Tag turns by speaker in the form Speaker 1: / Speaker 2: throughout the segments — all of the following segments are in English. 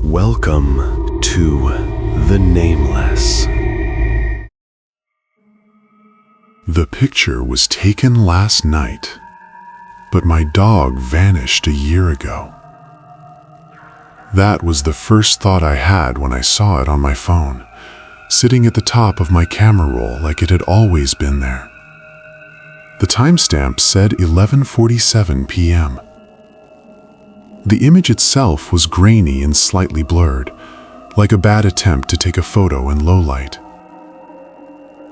Speaker 1: Welcome to the Nameless.
Speaker 2: The picture was taken last night, but my dog vanished a year ago. That was the first thought I had when I saw it on my phone, sitting at the top of my camera roll like it had always been there. The timestamp said 11:47 p.m. The image itself was grainy and slightly blurred, like a bad attempt to take a photo in low light.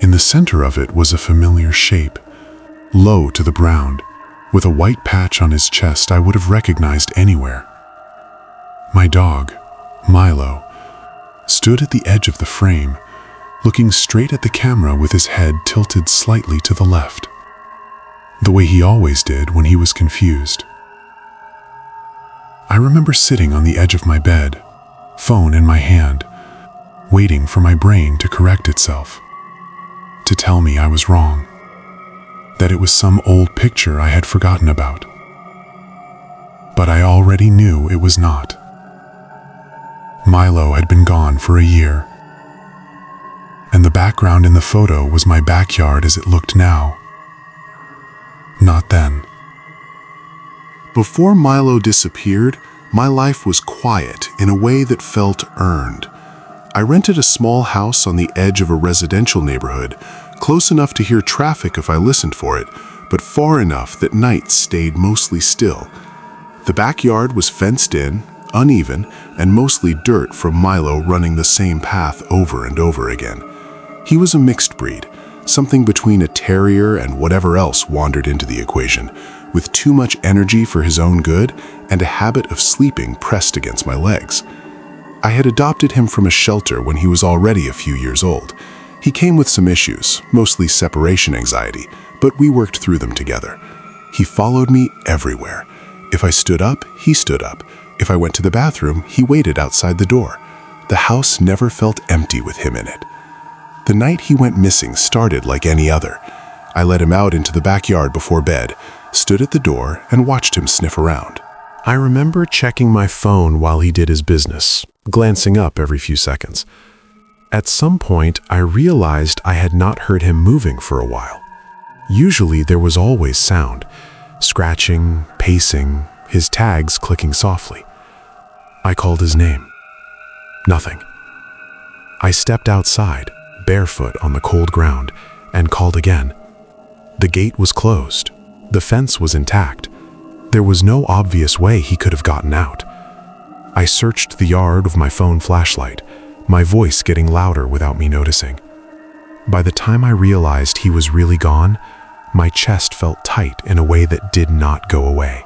Speaker 2: In the center of it was a familiar shape, low to the ground, with a white patch on his chest I would have recognized anywhere. My dog, Milo, stood at the edge of the frame, looking straight at the camera with his head tilted slightly to the left, the way he always did when he was confused. I remember sitting on the edge of my bed, phone in my hand, waiting for my brain to correct itself, to tell me I was wrong, that it was some old picture I had forgotten about. But I already knew it was not. Milo had been gone for a year, and the background in the photo was my backyard as it looked now. Not then. Before Milo disappeared, my life was quiet in a way that felt earned. I rented a small house on the edge of a residential neighborhood, close enough to hear traffic if I listened for it, but far enough that nights stayed mostly still. The backyard was fenced in, uneven, and mostly dirt from Milo running the same path over and over again. He was a mixed breed, something between a terrier and whatever else wandered into the equation, with too much energy for his own good and a habit of sleeping pressed against my legs. I had adopted him from a shelter when he was already a few years old. He came with some issues, mostly separation anxiety, but we worked through them together. He followed me everywhere. If I stood up, he stood up. If I went to the bathroom, he waited outside the door. The house never felt empty with him in it. The night he went missing started like any other. I let him out into the backyard before bed, stood at the door, and watched him sniff around. I remember checking my phone while he did his business, glancing up every few seconds. At some point, I realized I had not heard him moving for a while. Usually there was always sound, scratching, pacing, his tags clicking softly. I called his name. Nothing. I stepped outside, barefoot on the cold ground, and called again. The gate was closed. The fence was intact. There was no obvious way he could have gotten out. I searched the yard with my phone flashlight, my voice getting louder without me noticing. By the time I realized he was really gone, my chest felt tight in a way that did not go away.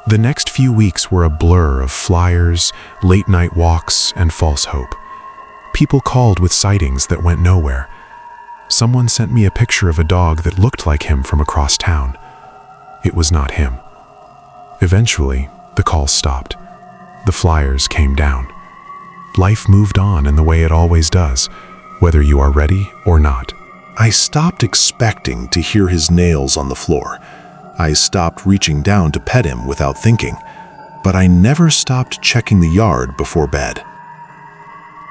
Speaker 2: The next few weeks were a blur of flyers, late-night walks, and false hope. People called with sightings that went nowhere. Someone sent me a picture of a dog that looked like him from across town. It was not him. Eventually, the calls stopped. The flyers came down. Life moved on in the way it always does, whether you are ready or not. I stopped expecting to hear his nails on the floor. I stopped reaching down to pet him without thinking, but I never stopped checking the yard before bed.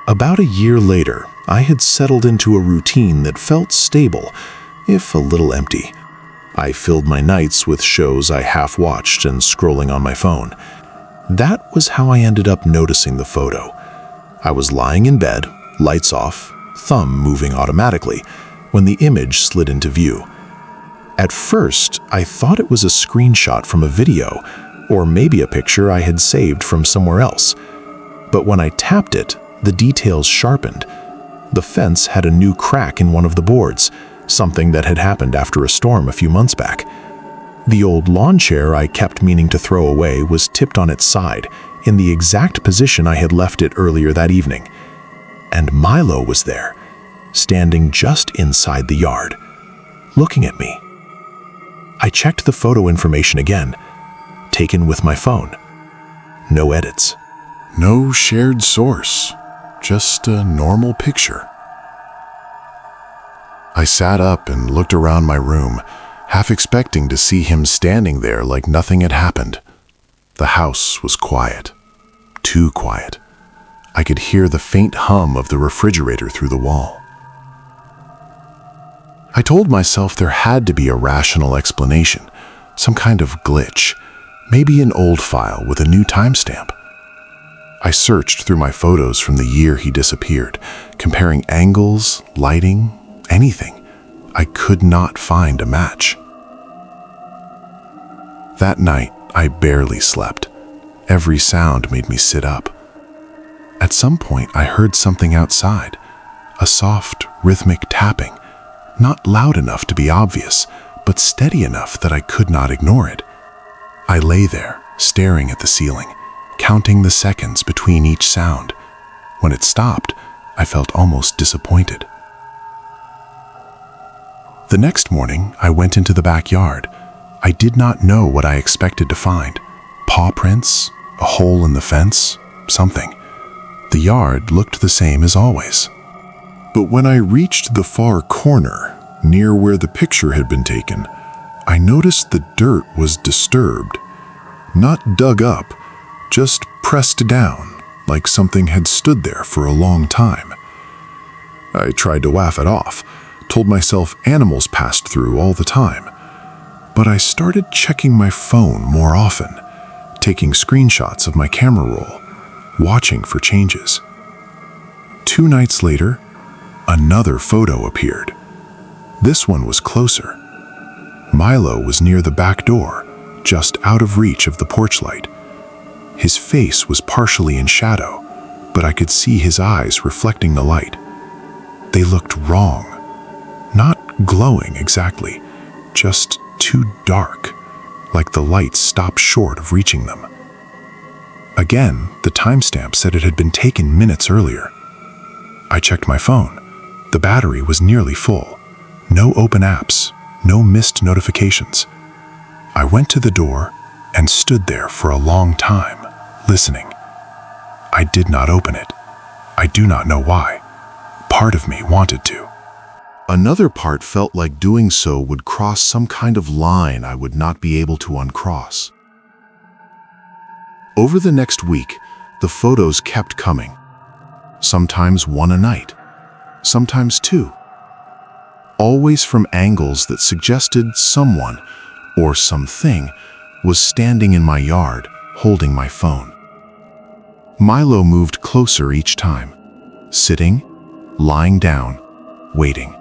Speaker 2: About a year later, I had settled into a routine that felt stable, if a little empty. I filled my nights with shows I half-watched and scrolling on my phone. That was how I ended up noticing the photo. I was lying in bed, lights off, thumb moving automatically, when the image slid into view. At first, I thought it was a screenshot from a video, or maybe a picture I had saved from somewhere else. But when I tapped it, the details sharpened. The fence had a new crack in one of the boards, something that had happened after a storm a few months back. The old lawn chair I kept meaning to throw away was tipped on its side, in the exact position I had left it earlier that evening. And Milo was there, standing just inside the yard, looking at me. I checked the photo information again, taken with my phone. No edits.
Speaker 3: No shared source, just a normal picture. I sat up and looked around my room, half expecting to see him standing there like nothing had happened. The house was quiet.
Speaker 2: too quiet. I could hear the faint hum of the refrigerator through the wall. I told myself there had to be a rational explanation, some kind of glitch, maybe an old file with a new timestamp. I searched through my photos from the year he disappeared, comparing angles, lighting, anything. I could not find a match. That night, I barely slept. Every sound made me sit up. At some point, I heard something outside, a soft, rhythmic tapping, not loud enough to be obvious, but steady enough that I could not ignore it. I lay there, staring at the ceiling, counting the seconds between each sound. When it stopped, I felt almost disappointed. The next morning, I went into the backyard. I did not know what I expected to find. Paw prints, a hole in the fence, something. The yard looked the same as always. But when I reached the far corner, near where the picture had been taken, I noticed the dirt was disturbed. Not dug up, just pressed down, like something had stood there for a long time. I tried to laugh it off, told myself animals passed through all the time. But I started checking my phone more often, taking screenshots of my camera roll, watching for changes. 2 nights later, another photo appeared. This one was closer. Milo was near the back door, just out of reach of the porch light. His face was partially in shadow, but I could see his eyes reflecting the light. They looked wrong. Not glowing exactly, just too dark, like the light stopped short of reaching them. Again, the timestamp said it had been taken minutes earlier. I checked my phone. The battery was nearly full. No open apps, no missed notifications. I went to the door and stood there for a long time, listening. I did not open it. I do not know why. Part of me wanted to. Another part felt like doing so would cross some kind of line I would not be able to uncross. Over the next week, the photos kept coming. Sometimes one a night, sometimes 2. Always from angles that suggested someone or something was standing in my yard, holding my phone. Milo moved closer each time, sitting, lying down, waiting.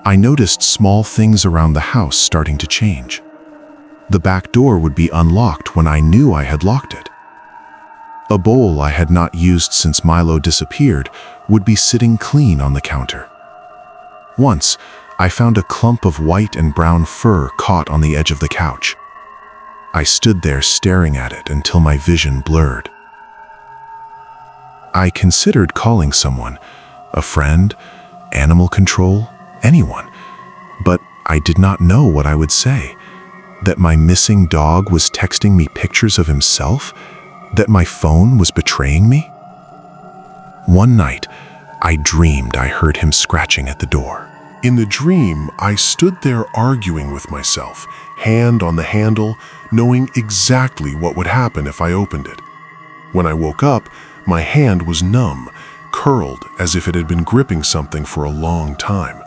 Speaker 2: I noticed small things around the house starting to change. The back door would be unlocked when I knew I had locked it. A bowl I had not used since Milo disappeared would be sitting clean on the counter. Once, I found a clump of white and brown fur caught on the edge of the couch. I stood there staring at it until my vision blurred. I considered calling someone, a friend, animal control, anyone, but I did not know what I would say. That my missing dog was texting me pictures of himself? That my phone was betraying me? One night, I dreamed I heard him scratching at the door. In the dream, I stood there arguing with myself, hand on the handle, knowing exactly what would happen if I opened it. When I woke up, my hand was numb, curled as if it had been gripping something for a long time.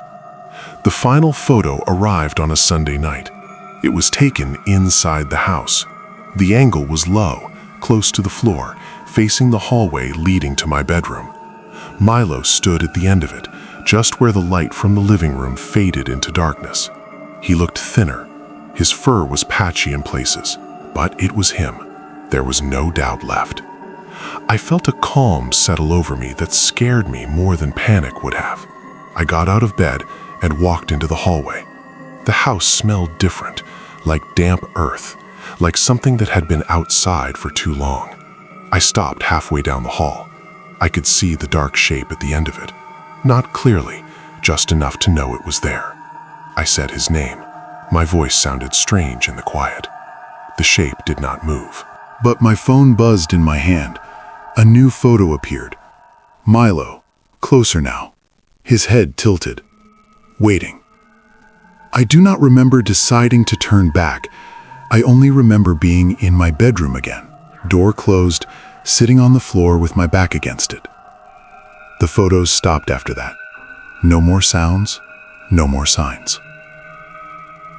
Speaker 2: The final photo arrived on a Sunday night. It was taken inside the house. The angle was low, close to the floor, facing the hallway leading to my bedroom. Milo stood at the end of it, just where the light from the living room faded into darkness. He looked thinner. His fur was patchy in places, but it was him. There was no doubt left. I felt a calm settle over me that scared me more than panic would have. I got out of bed and walked into the hallway. The house smelled different, like damp earth, like something that had been outside for too long. I stopped halfway down the hall. I could see the dark shape at the end of it. Not clearly, just enough to know it was there. I said his name. My voice sounded strange in the quiet. The shape did not move. But my phone buzzed in my hand. A new photo appeared. Milo, closer now, his head tilted, waiting. I do not remember deciding to turn back. I only remember being in my bedroom again, door closed, sitting on the floor with my back against it. The photos stopped after that. No more sounds, no more signs.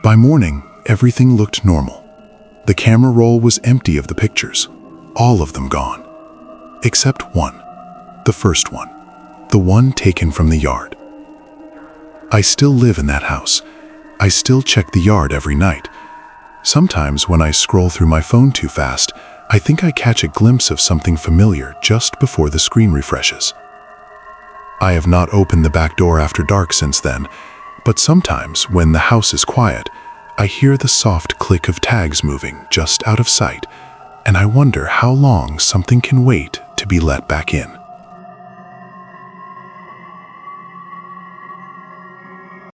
Speaker 2: By morning, everything looked normal. The camera roll was empty of the pictures, all of them gone. Except one, the first one, the one taken from the yard. I still live in that house. I still check the yard every night. Sometimes when I scroll through my phone too fast, I think I catch a glimpse of something familiar just before the screen refreshes. I have not opened the back door after dark since then, but sometimes when the house is quiet, I hear the soft click of tags moving just out of sight, and I wonder how long something can wait to be let back in.